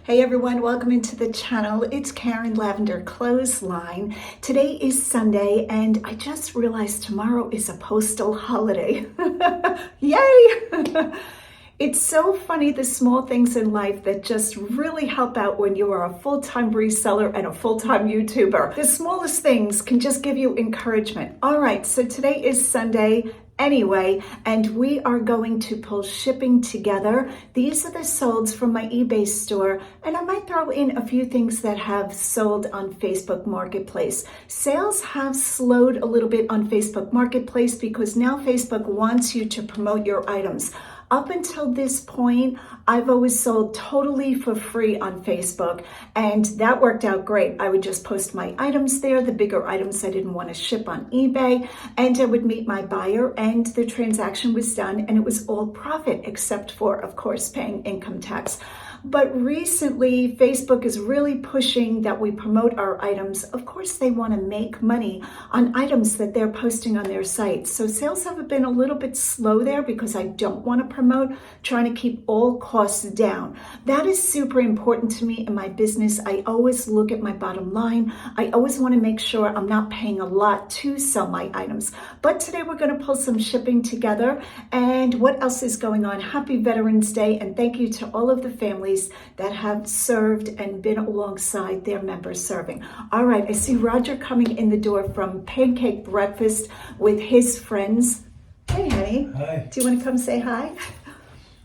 Hey everyone, welcome into the channel. It's Karen Lavenderclothesline. Today is Sunday and I just realized tomorrow is a postal holiday. Yay! It's so funny, the small things in life that just really help out when you are a full-time reseller and a full-time YouTuber. The smallest things can just give you encouragement. All right, so today is Sunday anyway, and we are going to pull shipping together. These are the solds from my eBay store, and I might throw in a few things that have sold on Facebook Marketplace. Sales have slowed a little bit on Facebook Marketplace because now Facebook wants you to promote your items. Up until this point, I've always sold totally for free on Facebook, and that worked out great. I would just post my items there, the bigger items I didn't want to ship on eBay, and I would meet my buyer, and the transaction was done, and it was all profit, except for, of course, paying income tax. But recently, Facebook is really pushing that we promote our items. Of course, they want to make money on items that they're posting on their site. So sales have been a little bit slow there because I don't want to promote, trying to keep all costs down. That is super important to me in my business. I always look at my bottom line. I always want to make sure I'm not paying a lot to sell my items. But today we're going to pull some shipping together. And what else is going on? Happy Veterans Day, and thank you to all of the families that have served and been alongside their members serving. All right, I see Roger coming in the door from Pancake Breakfast with his friends. Hey, honey. Hi. Do you want to come say hi?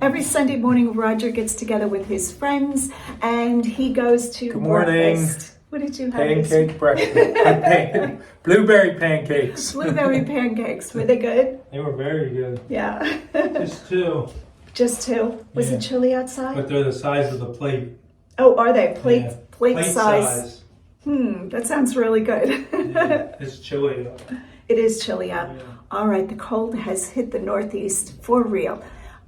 Every Sunday morning, Roger gets together with his friends and he goes to Good morning. breakfast. What did you have? Pancake breakfast. Blueberry pancakes. Blueberry pancakes. Were they good? They were very good. Yeah. Just two. Just two. Was it chilly outside? But they're the size of the plate. Oh, are they? Plate, Yeah. plate size. That sounds really good. Yeah. It's chilly though. It is chilly out. Yeah. All right, the cold has hit the Northeast for real.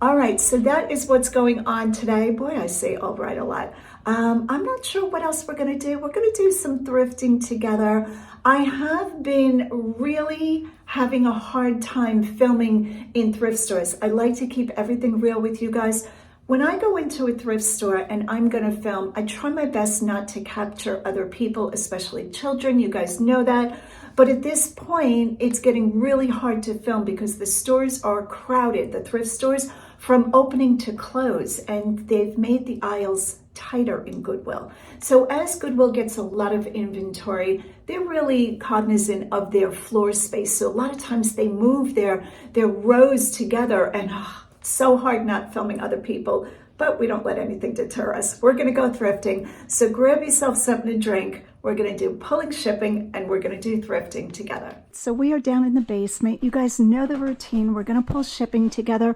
All right, so that is what's going on today. Boy, I say all right a lot. I'm not sure what else we're going to do. We're going to do some thrifting together. I have been really having a hard time filming in thrift stores. I like to keep everything real with you guys. When I go into a thrift store and I'm going to film, I try my best not to capture other people, especially children. You guys know that. But at this point, it's getting really hard to film because the stores are crowded, the thrift stores, from opening to close, and they've made the aisles tighter in Goodwill. So as Goodwill gets a lot of inventory, they're really cognizant of their floor space. So a lot of times they move their rows together, and it's so hard not filming other people, but we don't let anything deter us. We're gonna go thrifting. So grab yourself something to drink. We're gonna do pulling shipping and we're gonna do thrifting together. So we are down in the basement. You guys know the routine. We're gonna pull shipping together.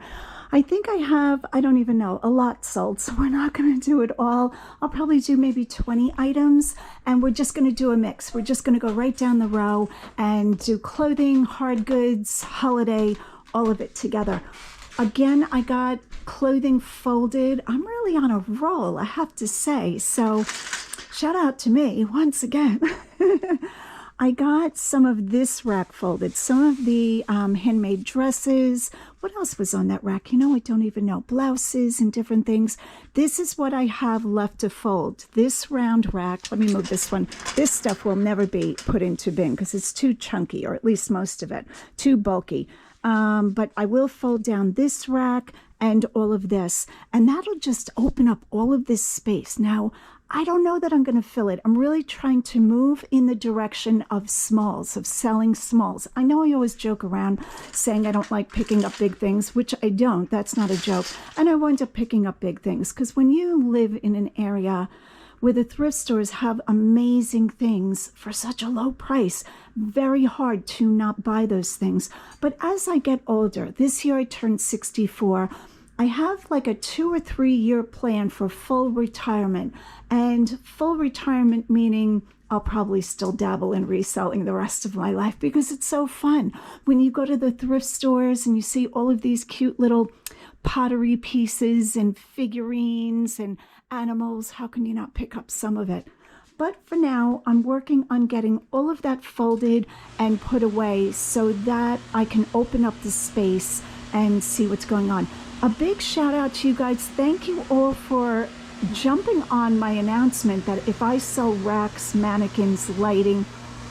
I think I have, I don't even know, a lot sold, so we're not going to do it all. I'll probably do maybe 20 items, and we're just going to do a mix. We're just going to go right down the row and do clothing, hard goods, holiday, all of it together. Again, I got clothing folded. I'm really on a roll, I have to say, so shout out to me once again. I got some of this rack folded, some of the handmade dresses. What else was on that rack? You know, I don't even know. Blouses and different things. This is what I have left to fold. This round rack, let me move this one. This stuff will never be put into bin because it's too chunky, or at least most of it, too bulky. But I will fold down this rack and all of this, and that'll just open up all of this space. Now, I don't know that I'm going to fill it. I'm really trying to move in the direction of smalls, of selling smalls. I know I always joke around saying I don't like picking up big things, which I don't. That's not a joke. And I wind up picking up big things because when you live in an area where the thrift stores have amazing things for such a low price, very hard to not buy those things. But as I get older, this year I turned 64, I have like a 2 or 3 year plan for full retirement. And full retirement meaning I'll probably still dabble in reselling the rest of my life because it's so fun. When you go to the thrift stores and you see all of these cute little pottery pieces and figurines and animals, how can you not pick up some of it? But for now, I'm working on getting all of that folded and put away so that I can open up the space and see what's going on. A big shout out to you guys. Thank you all for jumping on my announcement that if I sell racks, mannequins, lighting,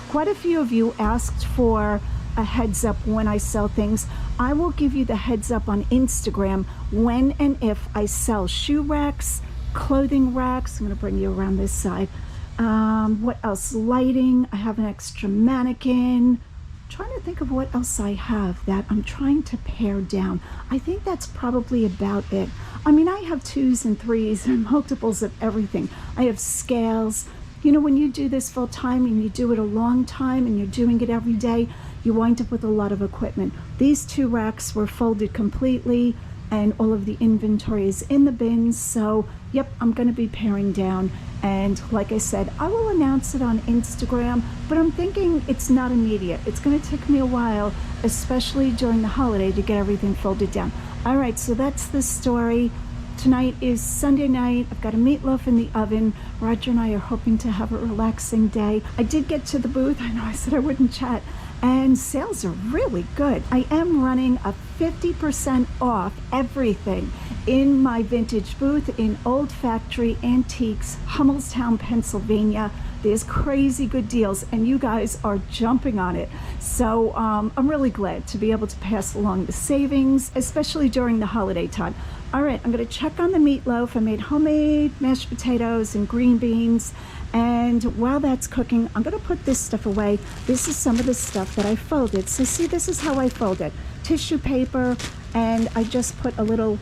quite a few of you asked for a heads up when I sell things. I will give you the heads up on Instagram when and if I sell shoe racks, clothing racks. I'm going to bring you around this side. What else? Lighting. I have an extra mannequin. Trying to think of what else I have that I'm trying to pare down. I think that's probably about it. I mean, I have 2s and 3s and multiples of everything. I have scales. You know, when you do this full time and you do it a long time and you're doing it every day, you wind up with a lot of equipment. These 2 racks were folded completely and all of the inventory is in the bins. So, yep, I'm going to be paring down. And like I said, I will announce it on Instagram, but I'm thinking it's not immediate. It's going to take me a while, especially during the holiday, to get everything folded down. All right, so that's the story. Tonight is Sunday night. I've got a meatloaf in the oven. Roger and I are hoping to have a relaxing day. I did get to the booth. I know I said I wouldn't chat. And sales are really good. I am running a 50% off everything in my vintage booth in Old Factory Antiques, Hummelstown, Pennsylvania. There's crazy good deals and you guys are jumping on it. So I'm really glad to be able to pass along the savings, especially during the holiday time. All right, I'm gonna check on the meatloaf. I made homemade mashed potatoes and green beans. And while that's cooking, I'm gonna put this stuff away. This is some of the stuff that I folded. So see, this is how I fold it. Tissue paper, and I just put a little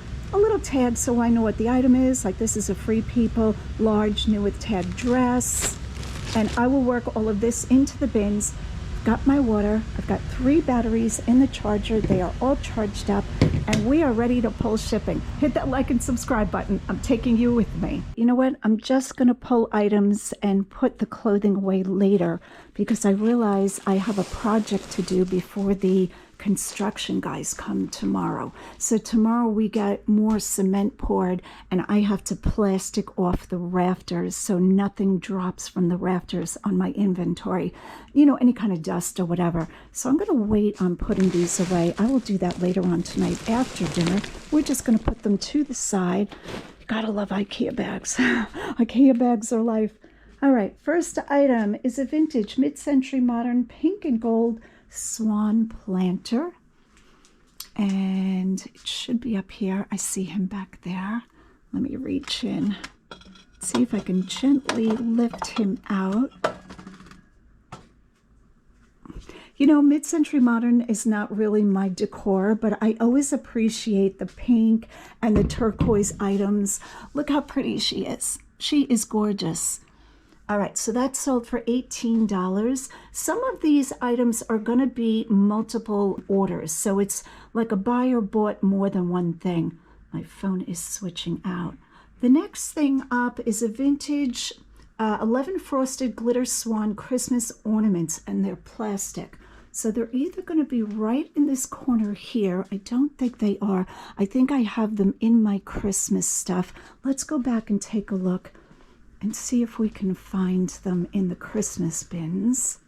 tag so I know what the item is. Like this is a Free People large new with tag dress. And I will work all of this into the bins. Got my water. I've got 3 batteries in the charger. They are all charged up and we are ready to pull shipping. Hit that like and subscribe button. I'm taking you with me. You know what? I'm just going to pull items and put the clothing away later because I realize I have a project to do before the construction guys come tomorrow. So tomorrow we get more cement poured and I have to plastic off the rafters so nothing drops from the rafters on my inventory, you know, any kind of dust or whatever. So I'm going to wait on putting these away. I will do that later on tonight after dinner. We're just going to put them to the side. Gotta love IKEA bags. IKEA bags are life. All right, first item is a vintage mid-century modern pink and gold swan planter, and it should be up here. I see him back there. Let me reach in, see if I can gently lift him out. You know, mid-century modern is not really my decor, but I always appreciate the pink and the turquoise items. Look how pretty she is. She is gorgeous. All right, so that sold for $18. Some of these items are going to be multiple orders, so it's like a buyer bought more than one thing. My phone is switching out. The next thing up is a vintage 11 frosted glitter swan Christmas ornaments, and they're plastic. So they're either going to be right in this corner here. I don't think they are. I think I have them in my Christmas stuff. Let's go back and take a look and see if we can find them in the Christmas bins.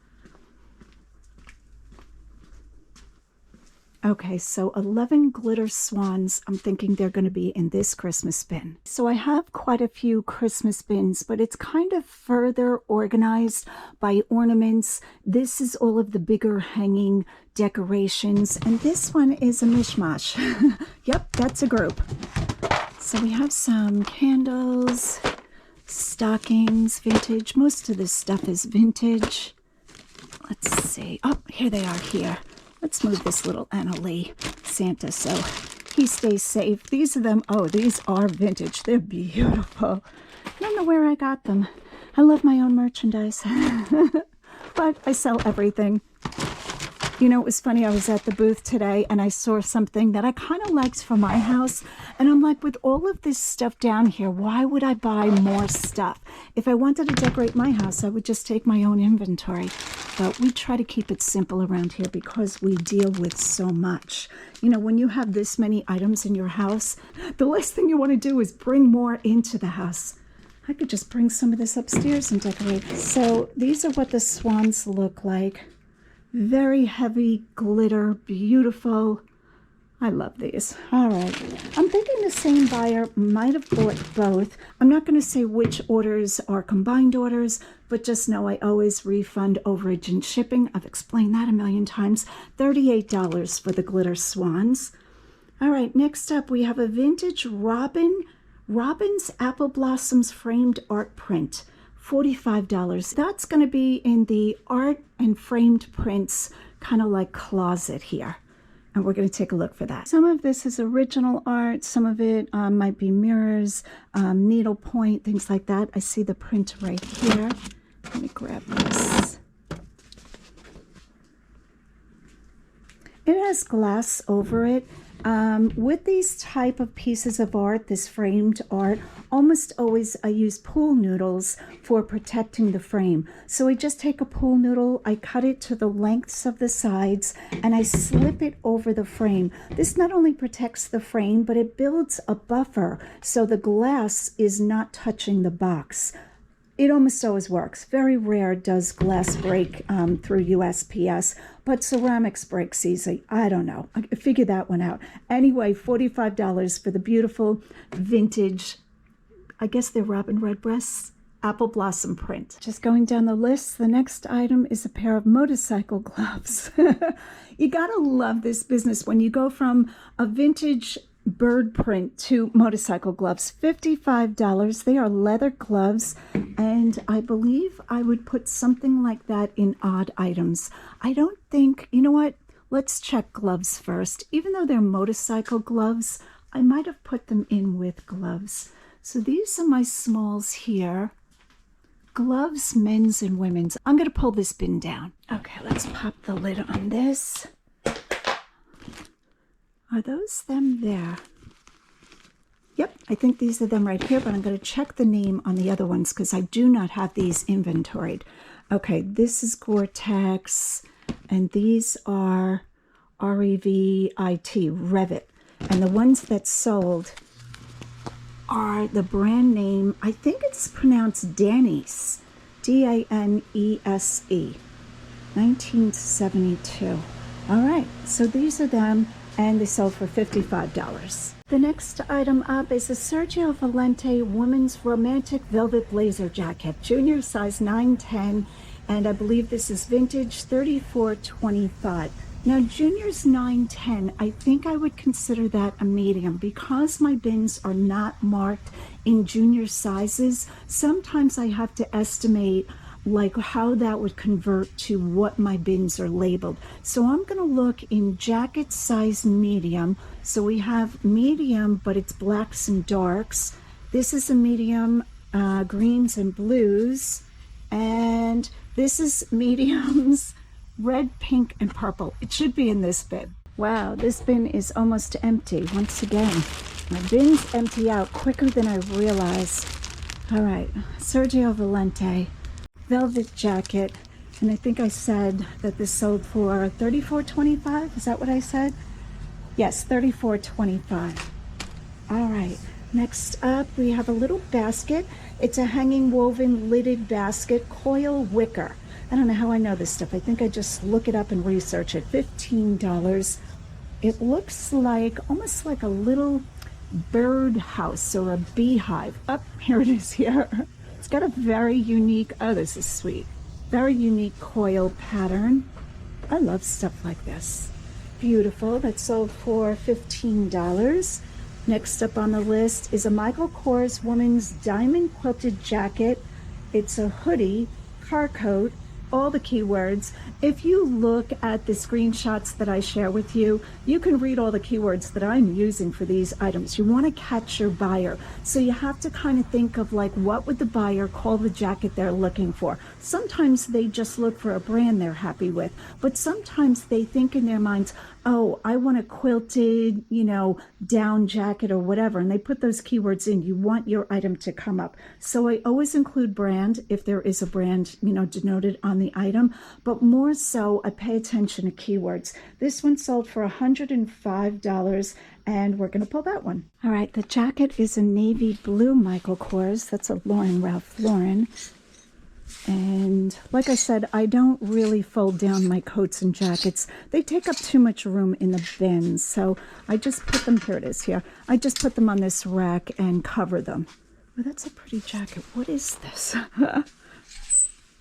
Okay, so 11 glitter swans. I'm thinking they're going to be in this Christmas bin. So I have quite a few Christmas bins, but it's kind of further organized by ornaments. This is all of the bigger hanging decorations, and this one is a mishmash. Yep, that's a group. So we have some candles, stockings, vintage. Most of this stuff is vintage. Let's see. Oh, here they are here. Let's move this little Anna Lee Santa so he stays safe. These are them. Oh, these are vintage. They're beautiful. I don't know where I got them. I love my own merchandise. But I sell everything. You know, it was funny, I was at the booth today and I saw something that I kind of liked for my house. And I'm like, with all of this stuff down here, why would I buy more stuff? If I wanted to decorate my house, I would just take my own inventory. But we try to keep it simple around here because we deal with so much. You know, when you have this many items in your house, the last thing you want to do is bring more into the house. I could just bring some of this upstairs and decorate. So these are what the swans look like. Very heavy glitter, beautiful. I love these. All right. I'm thinking the same buyer might have bought both. I'm not going to say which orders are combined orders, but just know I always refund overage and shipping. I've explained that a million times. $38 for the glitter swans. All right, next up we have a vintage Robin's Apple Blossoms framed art print. $45. That's going to be in the art and framed prints kind of like closet here. And we're going to take a look for that. Some of this is original art. Some of it might be mirrors, needlepoint, things like that. I see the print right here. Let me grab this. It has glass over it. With these type of pieces of art, this framed art, almost always I use pool noodles for protecting the frame. So I just take a pool noodle, I cut it to the lengths of the sides, and I slip it over the frame. This not only protects the frame, but it builds a buffer so the glass is not touching the box. It almost always works. Very rare does glass break through USPS, but ceramics breaks easy. I don't know. I figured that one out. Anyway, $45 for the beautiful vintage, I guess they're robin redbreasts, apple blossom print. Just going down the list, the next item is a pair of motorcycle gloves. You gotta love this business when you go from a vintage bird print to motorcycle gloves. $55. They are leather gloves, and I believe I would put something like that in odd items. I don't think, you know what, let's check gloves first. Even though they're motorcycle gloves, I might have put them in with gloves. So these are my smalls here. Gloves, men's and women's. I'm going to pull this bin down. Okay, let's pop the lid on this. Are those them there? Yep, I think these are them right here, but I'm going to check the name on the other ones because I do not have these inventoried. Okay, this is Gore-Tex, and these are Revit, Revit. And the ones that sold are the brand name, I think it's pronounced Danese, D-A-N-E-S-E, 1972. All right, so these are them, and they sold for $55. The next item up is a Sergio Valente women's romantic velvet blazer jacket, junior size 910, and I believe this is vintage, $34.25. Now junior's 910, I think I would consider that a medium because my bins are not marked in junior sizes. Sometimes I have to estimate like how that would convert to what my bins are labeled. So I'm going to look in jacket size medium. So we have medium, but it's blacks and darks. This is a medium, greens and blues. And this is mediums, red, pink, and purple. It should be in this bin. Wow, this bin is almost empty. Once again, my bins empty out quicker than I realized. All right, Sergio Valente velvet jacket, and I think I said that this sold for $34.25. Is that what I said? Yes, $34.25. All right, next up we have a little basket. It's a hanging woven lidded basket, coil wicker. I don't know how I know this stuff. I think I just look it up and research it. $15. It looks like almost like a little bird house or a beehive. Up here it is here. It's got a very unique, oh, this is sweet, very unique coil pattern. I love stuff like this. Beautiful. That sold for $15. Next up on the list is a Michael Kors woman's diamond quilted jacket. It's a hoodie, car coat, all the keywords. If you look at the screenshots that I share with you, you can read all the keywords that I'm using for these items. You want to catch your buyer. So you have to kind of think of like, what would the buyer call the jacket they're looking for? Sometimes they just look for a brand they're happy with, but sometimes they think in their minds, oh, I want a quilted, you know, down jacket or whatever, and they put those keywords in. You want your item to come up. So I always include brand if there is a brand, you know, denoted on the item, but more so I pay attention to keywords. This one sold for $105, and we're going to pull that one. All right, the jacket is a navy blue Michael Kors. That's a Ralph Lauren. And like I said, I don't really fold down my coats and jackets. They take up too much room in the bins. So I just put them, here it is here. I just put them on this rack and cover them. Oh, that's a pretty jacket. What is this?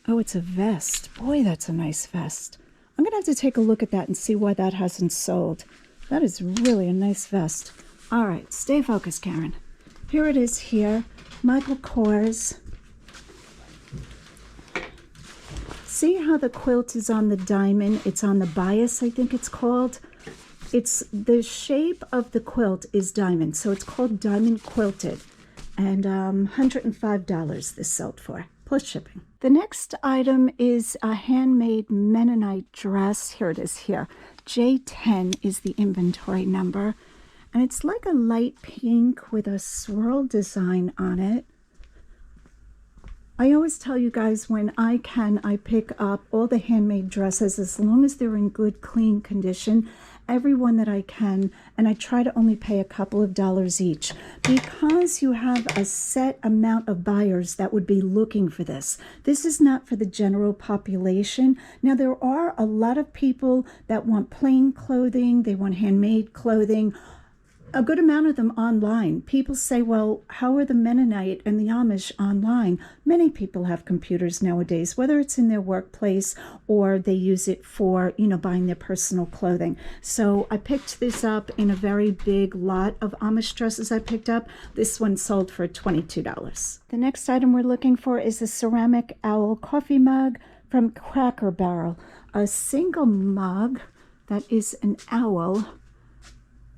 Oh, it's a vest. Boy, that's a nice vest. I'm going to have to take a look at that and see why that hasn't sold. That is really a nice vest. All right, stay focused, Karen. Here it is here. Michael Kors. See how the quilt is on the diamond? It's on the bias, I think it's called. It's the shape of the quilt is diamond, so it's called diamond quilted. And $105 this sold for, plus shipping. The next item is a handmade Mennonite dress. Here it is here. J10 is the inventory number. And it's like a light pink with a swirl design on it. I always tell you guys when I can, I pick up all the handmade dresses as long as they're in good, clean condition. Every one that I can, and I try to only pay a couple of dollars each because you have a set amount of buyers that would be looking for this. This is not for the general population. Now, there are a lot of people that want plain clothing, they want handmade clothing. A good amount of them online. People say, well, how are the Mennonite and the Amish online? Many people have computers nowadays, whether it's in their workplace or they use it for, buying their personal clothing. So I picked this up in a very big lot of Amish dresses I picked up. This one sold for $22. The next item we're looking for is a ceramic owl coffee mug from Cracker Barrel. A single mug that is an owl.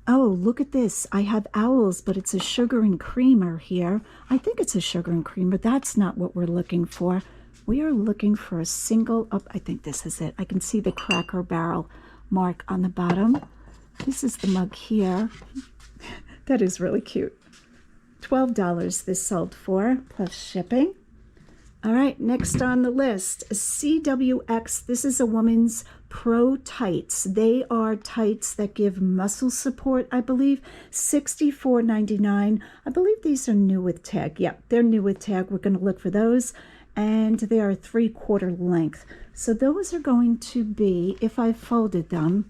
Oh, look at this. I have owls, but it's a sugar and creamer here. I think it's a sugar and creamer. That's not what we're looking for. We are looking for a single, I think this is it. I can see the Cracker Barrel mark on the bottom. This is the mug here. That is really cute. $12 this sold for, plus shipping. All right, next on the list, CWX. This is a woman's Pro tights. They are tights that give muscle support, I believe. $64.99. I believe these are new with tag. Yep, they're new with tag. We're going to look for those. And they are 3/4 length. So those are going to be, if I folded them,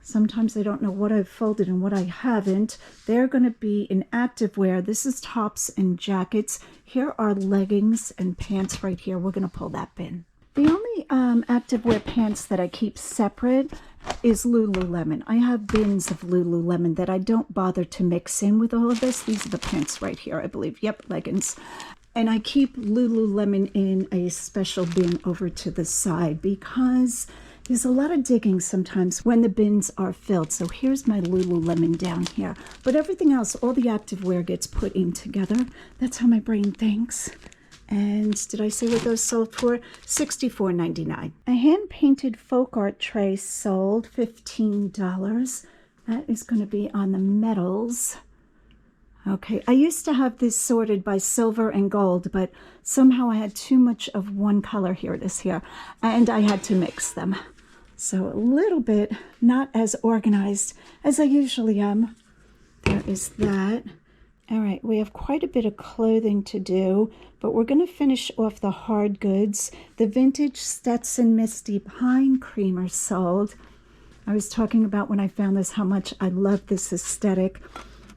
sometimes I don't know what I've folded and what I haven't. They're going to be in activewear. This is tops and jackets. Here are leggings and pants right here. We're going to pull that bin. The only activewear pants that I keep separate is Lululemon. I have bins of Lululemon that I don't bother to mix in with all of this. These are the pants right here, I believe. Yep, leggings. And I keep Lululemon in a special bin over to the side because there's a lot of digging sometimes when the bins are filled. So here's my Lululemon down here. But everything else, all the activewear gets put in together. That's how my brain thinks. And did I say what those sold for? $64.99. A hand-painted folk art tray sold $15. That is going to be on the metals. Okay, I used to have this sorted by silver and gold, but somehow I had too much of one color. Here it is here. And I had to mix them. So a little bit not as organized as I usually am. There is that. All right, we have quite a bit of clothing to do, but we're going to finish off the hard goods. The vintage Stetson Misty Pine Creamer sold. I was talking about when I found this how much I love this aesthetic.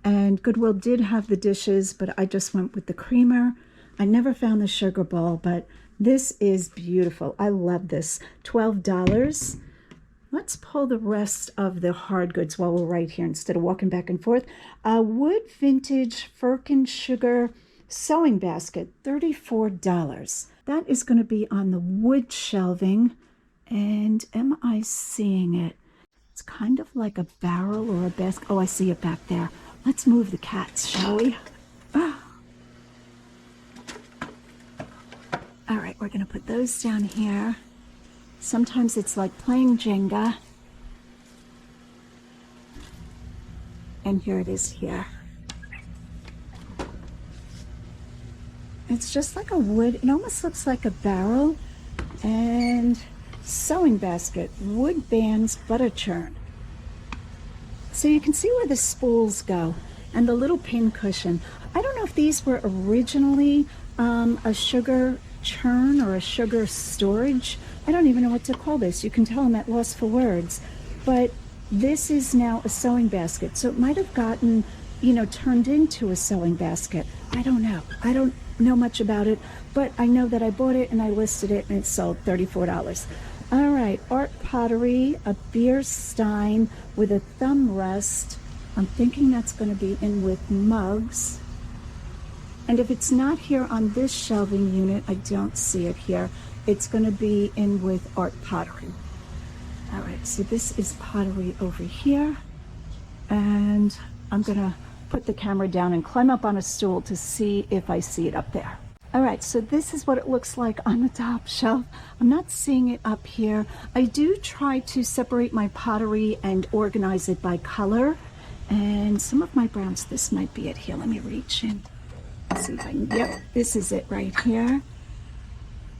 And Goodwill did have the dishes, but I just went with the creamer. I never found the sugar ball, but this is beautiful. I love this. $12. Let's pull the rest of the hard goods while we're right here instead of walking back and forth. Wood vintage Firkin Sugar sewing basket, $34. That is going to be on the wood shelving. And am I seeing it? It's kind of like a barrel or a basket. Oh, I see it back there. Let's move the cats, shall we? Ah. All right, we're going to put those down here. Sometimes it's like playing Jenga. And here it is here. It's just like a wood, it almost looks like a barrel. And sewing basket, wood bands, butter churn. So you can see where the spools go and the little pin cushion. I don't know if these were originally a sugar churn or a sugar storage. I don't even know what to call this. You can tell I'm at loss for words. But this is now a sewing basket. So it might have gotten, you know, turned into a sewing basket. I don't know. I don't know much about it, but I know that I bought it and I listed it and it sold $34. All right, art pottery, a beer stein with a thumb rest. I'm thinking that's going to be in with mugs. And if it's not here on this shelving unit, I don't see it here. It's going to be in with art pottery. All right, so this is pottery over here. And I'm going to put the camera down and climb up on a stool to see if I see it up there. All right, so this is what it looks like on the top shelf. I'm not seeing it up here. I do try to separate my pottery and organize it by color. And some of my browns, this might be it here. Let me reach in. Let's see if I can, yep, this is it right here.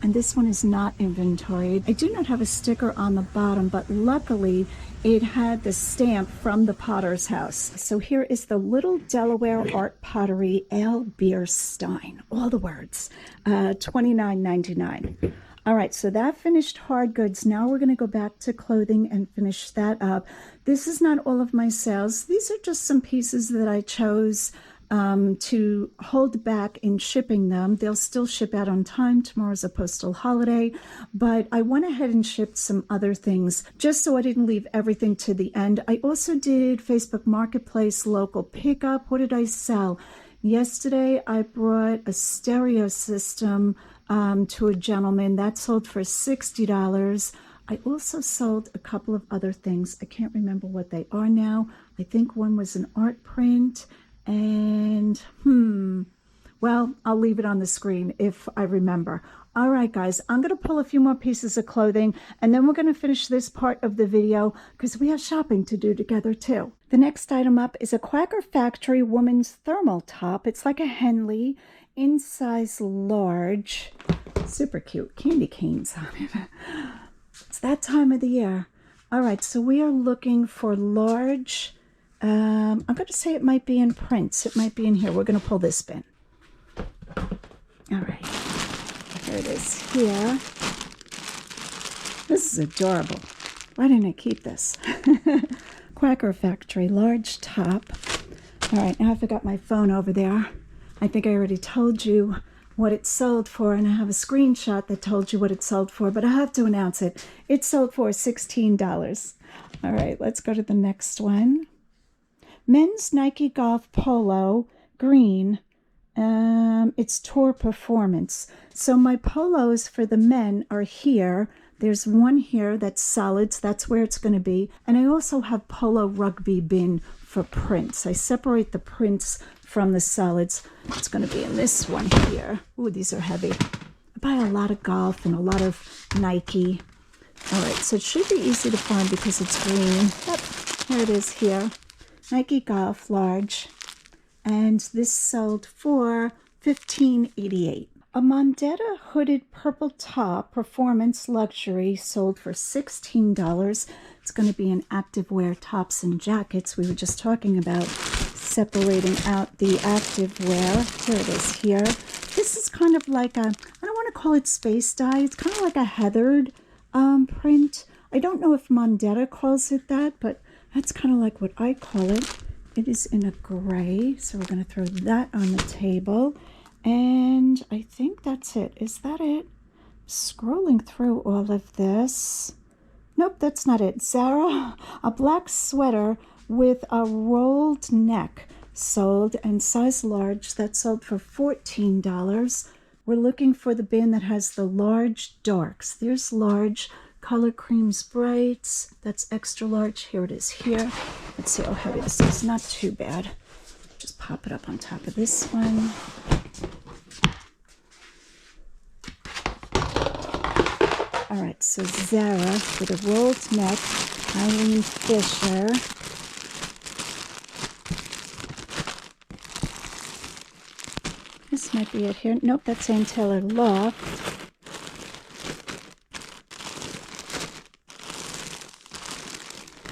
And this one is not inventoried. I do not have a sticker on the bottom, but luckily it had the stamp from the Potter's House. So here is the Little Delaware Art Pottery Ale Beer Stein. All the words. $29.99. All right, so that finished hard goods. Now we're going to go back to clothing and finish that up. This is not all of my sales. These are just some pieces that I chose to hold back in shipping them. They'll still ship out on time. Tomorrow's a postal holiday, but I went ahead and shipped some other things just so I didn't leave everything to the end. I also did Facebook Marketplace local pickup. What did I sell? Yesterday, I brought a stereo system to a gentleman that sold for $60. I also sold a couple of other things. I can't remember what they are now. I think one was an art print. And, well, I'll leave it on the screen if I remember. All right, guys, I'm going to pull a few more pieces of clothing, and then we're going to finish this part of the video because we have shopping to do together, too. The next item up is a Quaker Factory woman's thermal top. It's like a Henley in size large. Super cute. Candy canes on it. It's that time of the year. All right, so we are looking for large. I'm going to say it might be in prints. It might be in here. We're going to pull this bin. All right. Here it is here. This is adorable. Why didn't I keep this? Quaker Factory, large top. All right, now I forgot my phone over there. I think I already told you what it sold for, and I have a screenshot that told you what it sold for, but I have to announce it. It sold for $16. All right, let's go to the next one. Men's Nike Golf Polo, green. It's Tour Performance. So my polos for the men are here. There's one here that's solids. That's where it's going to be. And I also have Polo Rugby bin for prints. I separate the prints from the solids. It's going to be in this one here. Ooh, these are heavy. I buy a lot of golf and a lot of Nike. All right, so it should be easy to find because it's green. Yep, here it is here. Nike Golf large, and this sold for $15.88. A Mondetta hooded purple top, performance luxury, sold for $16. It's going to be in activewear tops and jackets. We were just talking about separating out the activewear. Here it is here. This is kind of like a, I don't want to call it space dye. It's kind of like a heathered print. I don't know if Mondetta calls it that, but that's kind of like what I call it. It is in a gray, so we're going to throw that on the table. And I think that's it. Is that it? Scrolling through all of this. Nope, that's not it. Zara, a black sweater with a rolled neck, sold, and size large. That sold for $14. We're looking for the bin that has the large darks. There's large. Color Creams Brights, that's extra large. Here it is here. Let's see how heavy this is. Not too bad. Just pop it up on top of this one. All right, so Zara with a rolled neck, Eileen Fisher. This might be it here. Nope, that's Ann Taylor Loft.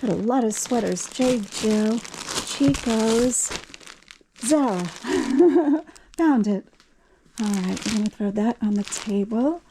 Got a lot of sweaters. J. Jill, Chico's, Zara. Found it. All right, we're going to throw that on the table.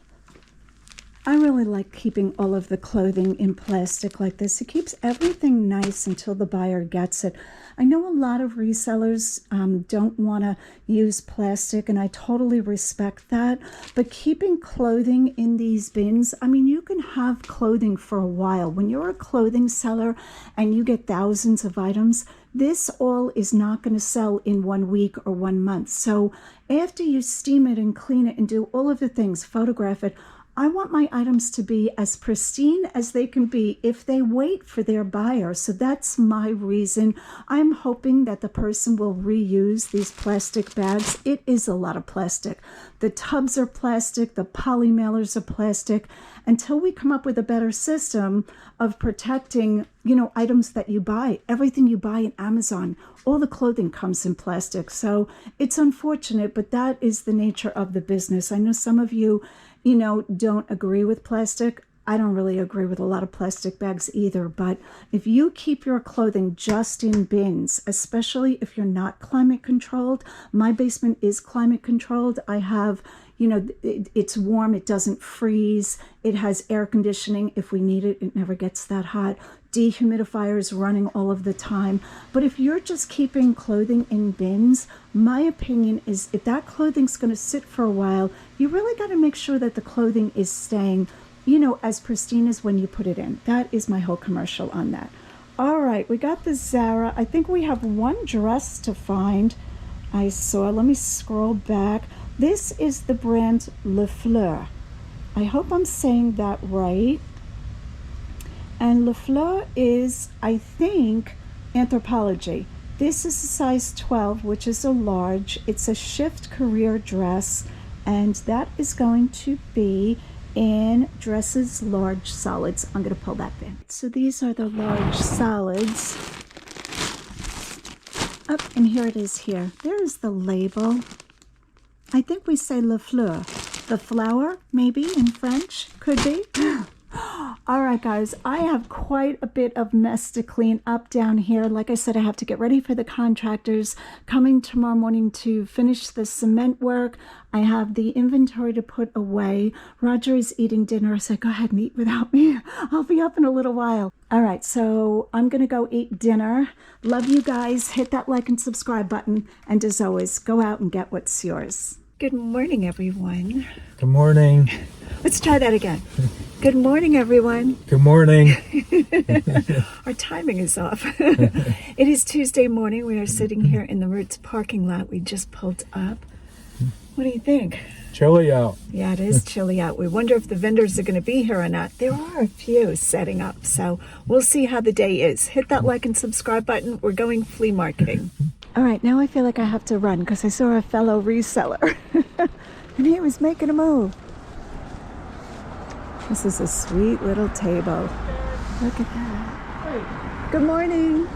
I really like keeping all of the clothing in plastic like this. It keeps everything nice until the buyer gets it. I know a lot of resellers don't want to use plastic, and I totally respect that. But keeping clothing in these bins, I mean, you can have clothing for a while. When you're a clothing seller and you get thousands of items, this all is not going to sell in 1 week or 1 month. So after you steam it and clean it and do all of the things, photograph it, I want my items to be as pristine as they can be if they wait for their buyer. So that's my reason. I'm hoping that the person will reuse these plastic bags. It is a lot of plastic. The tubs are plastic. The poly mailers are plastic. Until we come up with a better system of protecting, items that you buy, everything you buy in Amazon, all the clothing comes in plastic. So it's unfortunate, but that is the nature of the business. I know some of you, don't agree with plastic. I don't really agree with a lot of plastic bags either, but if you keep your clothing just in bins, especially if you're not climate controlled, my basement is climate controlled. I have, it's warm, it doesn't freeze, it has air conditioning if we need it, it never gets that hot, dehumidifiers running all of the time. But if you're just keeping clothing in bins, my opinion is if that clothing's going to sit for a while, you really got to make sure that the clothing is staying, as pristine as when you put it in. That is my whole commercial on that. All right, we got the Zara. I think we have one dress to find. I saw, let me scroll back. This is the brand Le Fleur. I hope I'm saying that right. And Le Fleur is, I think, Anthropology. This is a size 12, which is a large. It's a shift career dress, and that is going to be in dresses, large solids. I'm going to pull that in. So these are the large solids. Up, and here it is here. There is the label. I think we say Le Fleur. The flower, maybe, in French. Could be. All right, guys, I have quite a bit of mess to clean up down here. Like I said, I have to get ready for the contractors coming tomorrow morning to finish the cement work. I have the inventory to put away. Roger is eating dinner. I said, go ahead and eat without me. I'll be up in a little while. All right, so I'm going to go eat dinner. Love you guys. Hit that like and subscribe button. And as always, go out and get what's yours. Good morning, everyone. Good morning. Let's try that again. Good morning, everyone. Good morning. Our timing is off. It is Tuesday morning. We are sitting here in the Roots parking lot. We just pulled up. What do you think? Chilly out. Yeah, it is chilly out. We wonder if the vendors are going to be here or not. There are a few setting up, so we'll see how the day is. Hit that like and subscribe button. We're going flea marketing. All right, now I feel like I have to run because I saw a fellow reseller and he was making a move. This is a sweet little table. Look at that. Good morning.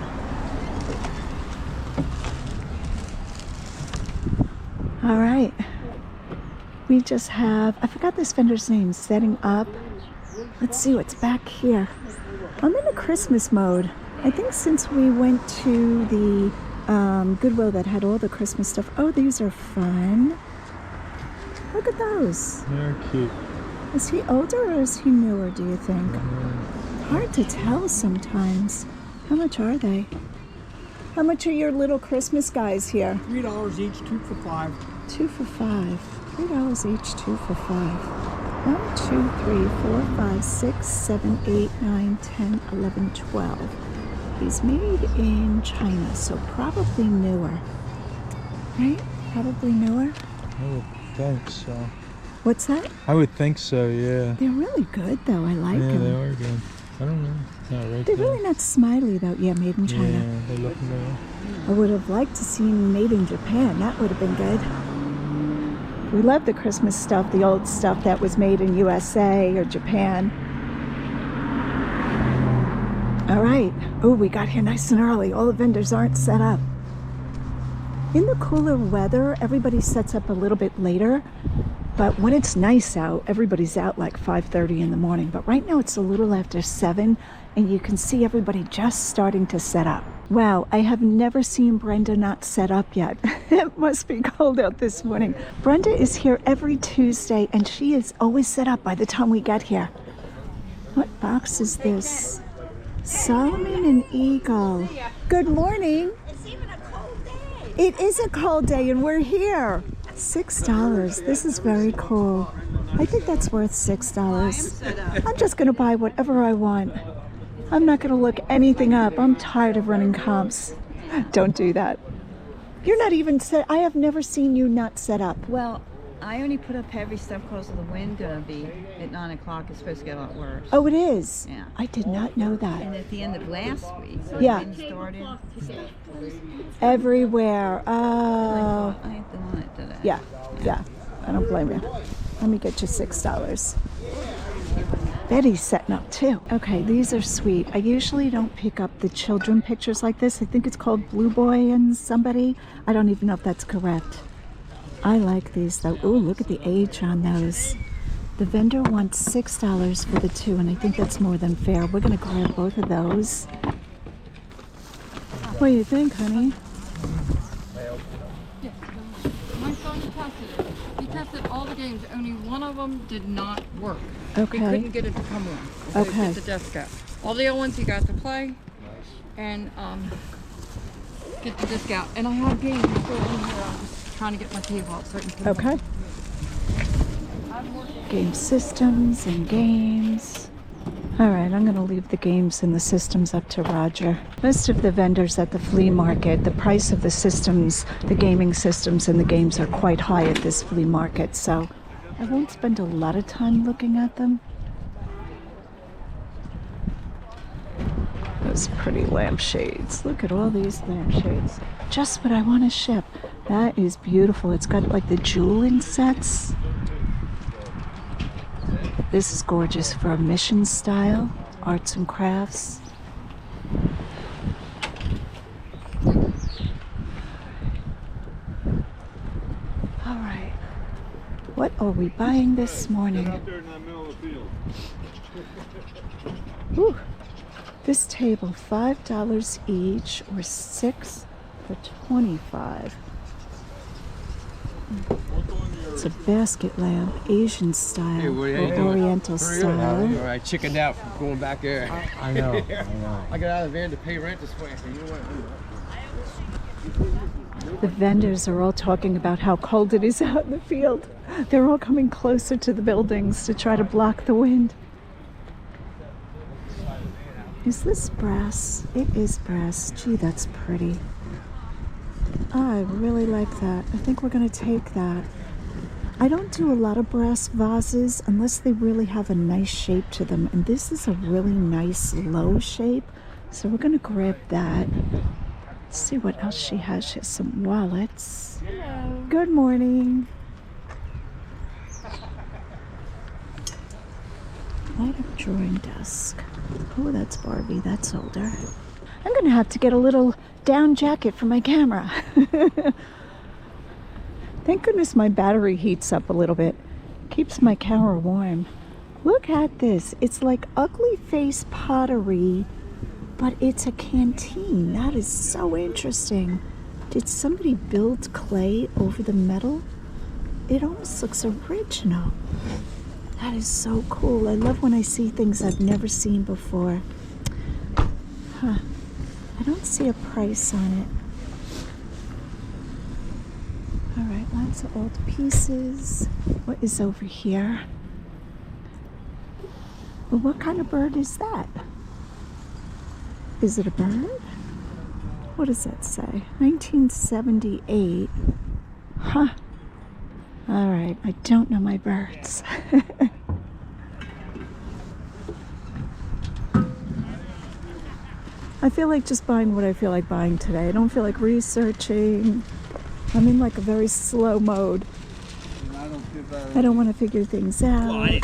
All right. We just have, I forgot this vendor's name, setting up. Let's see what's back here. I'm in a Christmas mode. I think since we went to the Goodwill that had all the Christmas stuff. Oh, these are fun. Look at those. They're cute. Is he older or is he newer, do you think? Hard to tell sometimes. How much are they? How much are your little Christmas guys here? $3 each, 2 for $5. 2 for $5. $3 each, 2 for $5. 1, 2, 3, 4, 5, 6, 7, 8, 9, 10, 11, 12. He's made in China, so probably newer. Right? Probably newer? I would think so. What's that? I would think so, yeah. They're really good, though. I like them. Yeah, they are good. I don't know. Not right They're there. really not smiley, though. Yeah, made in China. Yeah, they look good. I would have liked to see made in Japan. That would have been good. We love the Christmas stuff, the old stuff that was made in USA or Japan. All right. Oh, we got here nice and early. All the vendors aren't set up. In the cooler weather, everybody sets up a little bit later. But when it's nice out, everybody's out like 5:30 in the morning. But right now it's a little after 7, and you can see everybody just starting to set up. Wow, I have never seen Brenda not set up yet. It must be cold out this morning. Brenda is here every Tuesday and she is always set up by the time we get here. What box is this? Solomon and Eagle. Good morning. It's even a cold day. It is a cold day and we're here. $6. This is very cool. I think that's worth $6. I'm just gonna buy whatever I want. I'm not gonna look anything up. I'm tired of running comps. Don't do that. You're not even set. I have never seen you not set up. Well, I only put up heavy stuff because of the wind gonna be at 9 o'clock. It's supposed to get a lot worse. Oh, it is? Yeah. I did not know And that. at the end of last week, so Yeah. the wind started. Everywhere. Oh. I ain't doing it today. Yeah, yeah. I don't blame you. Let me get you $6. Betty's setting up too. Okay, these are sweet. I usually don't pick up the children pictures like this. I think it's called Blue Boy and somebody. I don't even know if that's correct. I like these though. Ooh, look at the age on those. The vendor wants $6 for the two, and I think that's more than fair. We're gonna grab both of those. What do you think, honey? My son tested it. He tested all the games. Only one of them did not work. Okay. He couldn't get it to come on. So Okay. Get the disc out. All the other ones he got to play and get the disc out. And I have games still in here. I'm just trying to get my table out so I can put them Okay. Game systems and games. All right, I'm going to leave the games and the systems up to Roger. Most of the vendors at the flea market, the price of the systems, the gaming systems and the games are quite high at this flea market, so I won't spend a lot of time looking at them. Those pretty lampshades. Look at all these lampshades. Just what I want to ship. That is beautiful. It's got like the jeweling sets. This is gorgeous for a mission style, arts and crafts. All right, what are we buying this morning? Ooh, this table, $5 each, or 6 for $25. It's a basket lamp, Asian style, Hey, what are you or doing? Oriental style. All right, chickened out from going back there. I know. I got out of the van to pay rent this way. So you know what? The vendors are all talking about how cold it is out in the field. They're all coming closer to the buildings to try to block the wind. Is this brass? It is brass. Gee, that's pretty. I really like that. I think we're going to take that. I don't do a lot of brass vases unless they really have a nice shape to them. And this is a really nice low shape. So we're going to grab that. Let's see what else she has. She has some wallets. Hello. Good morning. Light up drawing desk. Oh, that's Barbie. That's older. I'm going to have to get a little down jacket for my camera. Thank goodness my battery heats up a little bit. Keeps my camera warm. Look at this. It's like ugly face pottery, but it's a canteen. That is so interesting. Did somebody build clay over the metal? It almost looks original. That is so cool. I love when I see things I've never seen before. Huh. I don't see a price on it. All right, lots of old pieces. What is over here? Well, what kind of bird is that? Is it a bird? What does that say? 1978. Huh. All right, I don't know my birds. I feel like just buying what I feel like buying today. I don't feel like researching. I'm in like a very slow mode. I don't want to figure things out. Well, I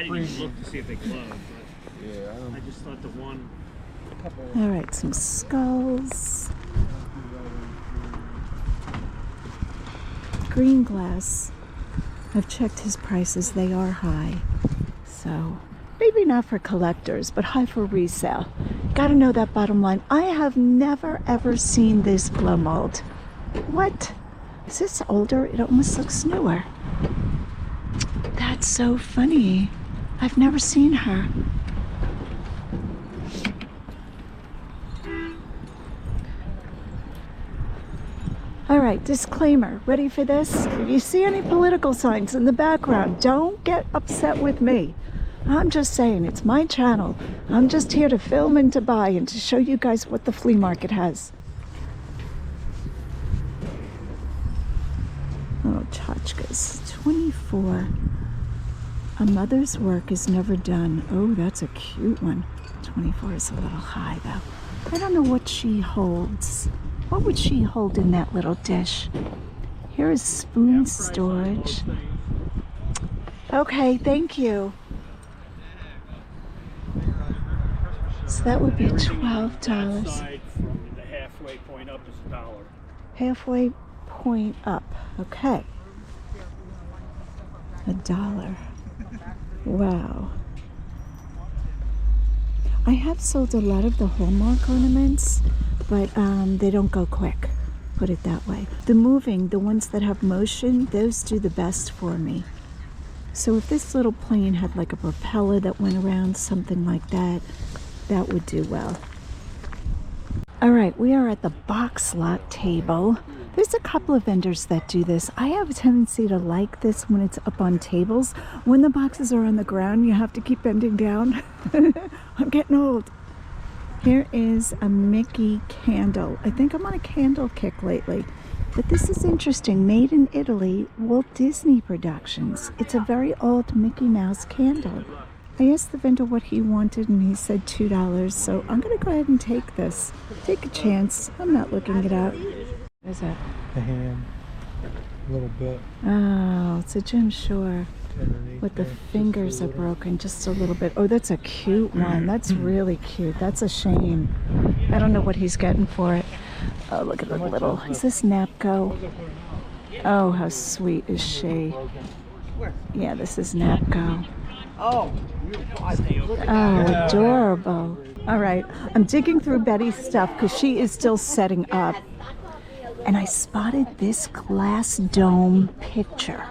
didn't even look to see if they closed, but I just thought the one. All right, some skulls. Green glass. I've checked his prices. They are high. So maybe not for collectors, but high for resale. Gotta know that bottom line. I have never ever seen this blow mold. What? Is this older? It almost looks newer. That's so funny. I've never seen her. All right, disclaimer. Ready for this? If you see any political signs in the background, don't get upset with me. I'm just saying, it's my channel. I'm just here to film and to buy and to show you guys what the flea market has. Oh, tchotchkes. 24. A mother's work is never done. Oh, that's a cute one. 24 is a little high, though. I don't know what she holds. What would she hold in that little dish? Here is spoon storage. Okay, thank you. So that would be $12. Side from the halfway point up is $1. Halfway point up. Okay. $1. Wow. I have sold a lot of the Hallmark ornaments, but they don't go quick, put it that way. The moving, the ones that have motion, those do the best for me. So if this little plane had like a propeller that went around, something like that, that would do well. All right, we are at the box lot table. There's a couple of vendors that do this. I have a tendency to like this when it's up on tables. When the boxes are on the ground, you have to keep bending down. I'm getting old. Here is a Mickey candle. I think I'm on a candle kick lately. But this is interesting. Made in Italy, Walt Disney Productions. It's a very old Mickey Mouse candle. I asked the vendor what he wanted and he said $2. So I'm going to go ahead and take this. Take a chance. I'm not looking it up. What is that? The hand. A little bit. Oh, it's a Jim Shore. But the fingers are broken just a little bit. Oh, that's a cute one. That's really cute. That's a shame. I don't know what he's getting for it. Oh, look at the little. Is this Napco? Oh, how sweet is she? Yeah, this is Napco. Oh, adorable. All right, I'm digging through Betty's stuff because she is still setting up. And I spotted this glass dome picture.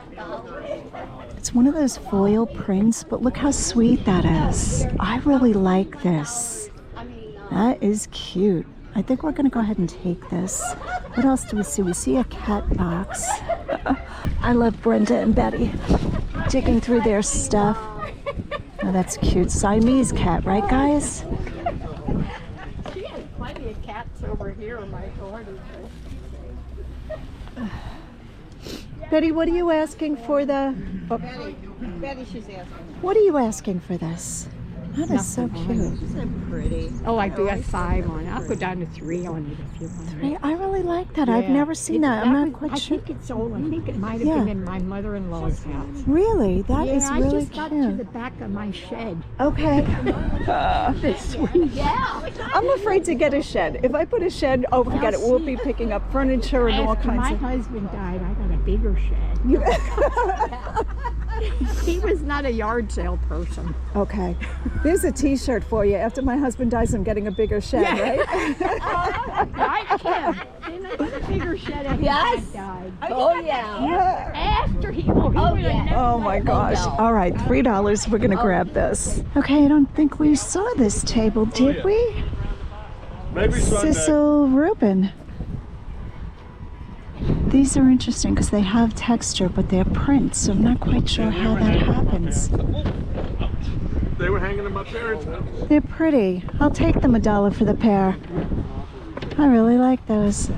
It's one of those foil prints, but look how sweet that is. I really like this. That is cute. I think we're gonna go ahead and take this. What else do we see? We see a cat box. I love Brenda and Betty digging through their stuff. Oh, that's cute. Siamese cat, right guys? She has plenty of cats over here in my garden. Betty, what are you asking for the... Oh. Betty, she's asking. What are you asking for this? That is so cute. So pretty. Oh, I do have 5 on it. I'll go down to 3 on it if you want. 3? I really like that. I've never seen that. I'm not quite sure. I think it's old. I think it might have been in my mother-in-law's house. Really? That is really cute. I just got to the back of my shed. Okay. This week. Yeah. I'm afraid to get a shed. If I put a shed, oh, forget it. We'll be picking up furniture and all kinds of... my husband died, I got a bigger shed. He was not a yard sale person. Okay. There's a t-shirt for you. After my husband dies, I'm getting a bigger shed, right? Right, Kim? Didn't I get a bigger shed after Dad died? Oh, yeah. After he would have never. Oh my gosh. All right, $3. We're going to grab this. Okay, I don't think we saw this table, did we? Maybe Sunday. Cecil Rubin. These are interesting because they have texture, but they're prints, so I'm not quite sure how that happens. They were hanging in my parents' house. They're pretty. I'll take them $1 for the pair. I really like those.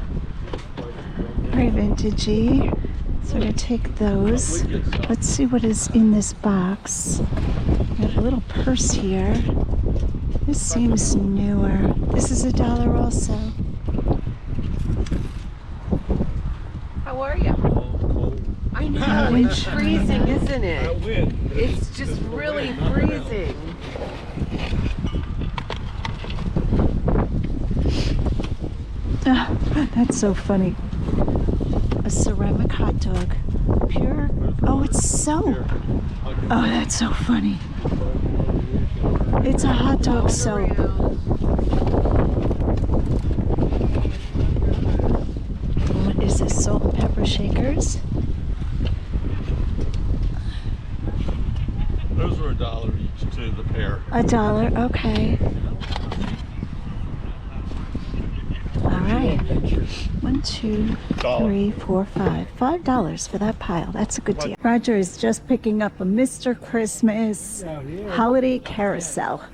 Very vintagey. So I'm going to take those. Let's see what is in this box. We have a little purse here. This seems newer. This is $1 also. How are you? I know, it's freezing, isn't it? It's just really freezing. That's so funny. A ceramic hot dog. Pure. Oh, it's soap. Oh, that's so funny. It's a hot dog soap. What is this? Salt and pepper shakers? Those are $1 each to the pair. $1, okay. All right. 1, 2, 3, 4, 5. $5 for that pile. That's a good deal. Roger is just picking up a Mr. Christmas holiday carousel.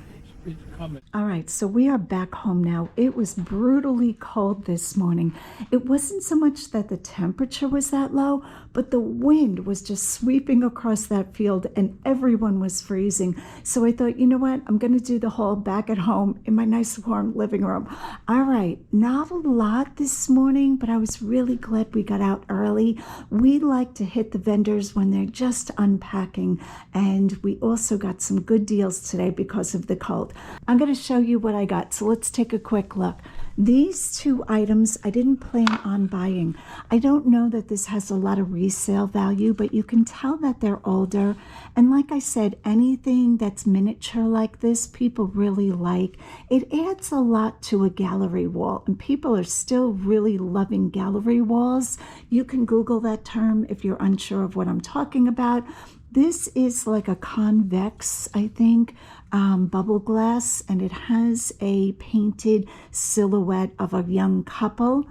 All right, so we are back home now. It was brutally cold this morning. It wasn't so much that the temperature was that low, but the wind was just sweeping across that field and everyone was freezing. So I thought, you know what? I'm going to do the haul back at home in my nice warm living room. All right, not a lot this morning, but I was really glad we got out early. We like to hit the vendors when they're just unpacking, and we also got some good deals today because of the cold. I'm going to show you what I got, so let's take a quick look. These 2 items I didn't plan on buying. I don't know that this has a lot of resale value, but you can tell that they're older. And like I said, anything that's miniature like this, people really like. It adds a lot to a gallery wall, and people are still really loving gallery walls. You can Google that term if you're unsure of what I'm talking about. This is like a convex, I think, bubble glass, and it has a painted silhouette of a young couple.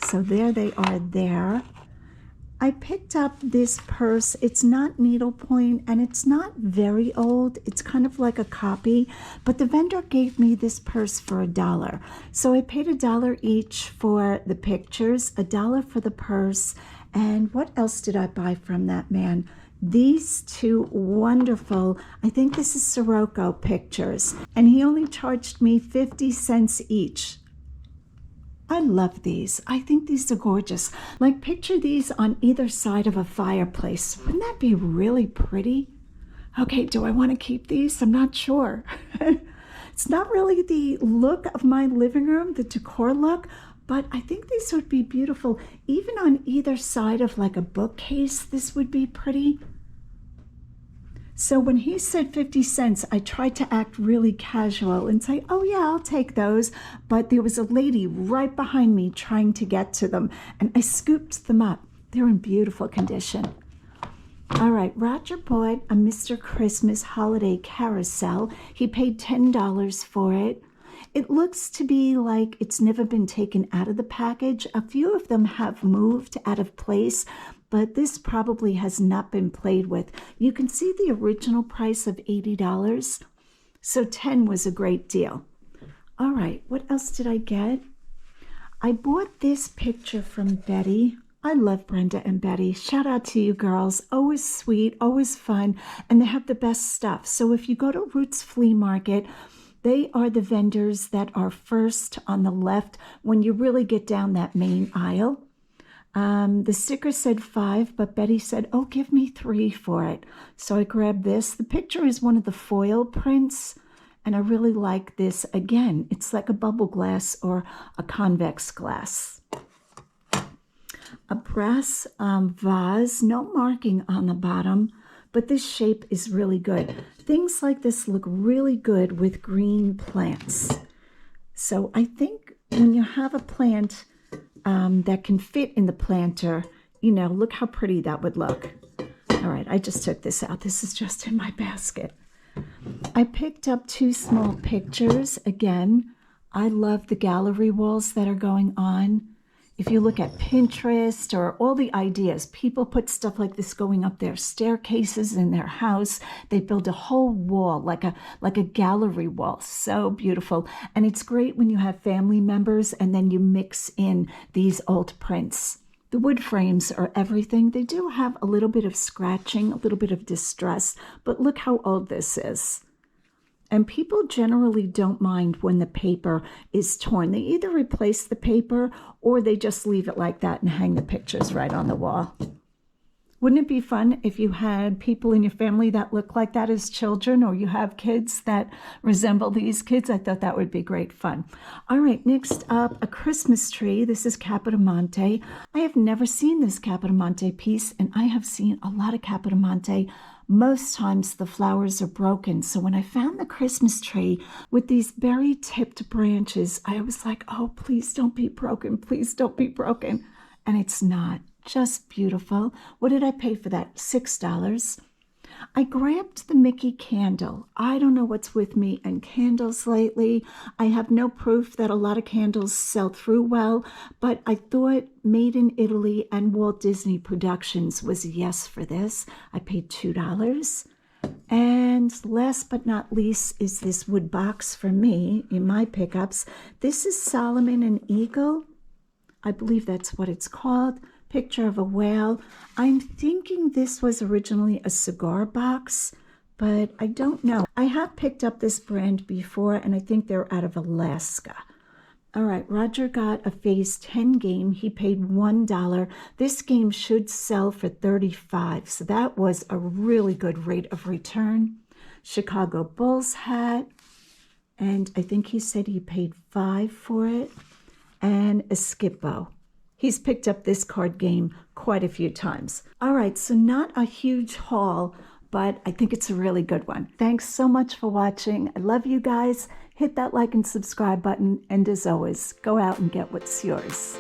So there they are there. I picked up this purse. It's not needlepoint and it's not very old. It's kind of like a copy, but the vendor gave me this purse for $1. So I paid $1 each for the pictures, $1 for the purse. And what else did I buy from that man? These 2 wonderful, I think this is Sirocco pictures, and he only charged me 50 cents each. I love these. I think these are gorgeous. Like, picture these on either side of a fireplace. Wouldn't that be really pretty? Okay, do I want to keep these? I'm not sure. It's not really the look of my living room, the decor look, but I think these would be beautiful. Even on either side of like a bookcase, this would be pretty. So when he said 50 cents, I tried to act really casual and say, oh yeah, I'll take those. But there was a lady right behind me trying to get to them, and I scooped them up. They're in beautiful condition. All right, Roger bought a Mr. Christmas holiday carousel. He paid $10 for it. It looks to be like it's never been taken out of the package. A few of them have moved out of place, but this probably has not been played with. You can see the original price of $80, so $10 was a great deal. All right, what else did I get? I bought this picture from Betty. I love Brenda and Betty. Shout out to you girls. Always sweet, always fun, and they have the best stuff. So if you go to Roots Flea Market, they are the vendors that are first on the left when you really get down that main aisle. The sticker said $5, but Betty said, oh, give me $3 for it. So I grabbed this. The picture is one of the foil prints, and I really like this. Again, it's like a bubble glass or a convex glass. A brass vase, no marking on the bottom, but this shape is really good. Things like this look really good with green plants. So I think when you have a plant that can fit in the planter, you know, look how pretty that would look. All right, I just took this out. This is just in my basket. I picked up 2 small pictures. Again, I love the gallery walls that are going on. If you look at Pinterest or all the ideas, people put stuff like this going up their staircases in their house. They build a whole wall, like a gallery wall. So beautiful. And it's great when you have family members and then you mix in these old prints. The wood frames are everything. They do have a little bit of scratching, a little bit of distress, but look how old this is. And people generally don't mind when the paper is torn. They either replace the paper or they just leave it like that and hang the pictures right on the wall. Wouldn't it be fun if you had people in your family that look like that as children, or you have kids that resemble these kids? I thought that would be great fun. All right, next up, a Christmas tree. This is Capodimonte. I have never seen this Capodimonte piece, and I have seen a lot of Capodimonte. most times the flowers are broken. So when I found the Christmas tree with these berry tipped branches, I was like, oh, please don't be broken. Please don't be broken. And it's not. Just beautiful. What did I pay for that? $6. I grabbed the Mickey candle. I don't know what's with me and candles lately. I have no proof that a lot of candles sell through well, but I thought Made in Italy and Walt Disney Productions was a yes for this. I paid $2. And last but not least is this wood box for me in my pickups. This is Solomon and Eagle. I believe that's what it's called. Picture of a whale. I'm thinking this was originally a cigar box, but I don't know. I have picked up this brand before, and I think they're out of Alaska. All right, Roger got a Phase 10 game. He paid $1. This game should sell for $35, so that was a really good rate of return. Chicago Bulls hat, and I think he said he paid $5 for it, and a Skip-Bo. He's picked up this card game quite a few times. All right, so not a huge haul, but I think it's a really good one. Thanks so much for watching. I love you guys. Hit that like and subscribe button. And as always, go out and get what's yours.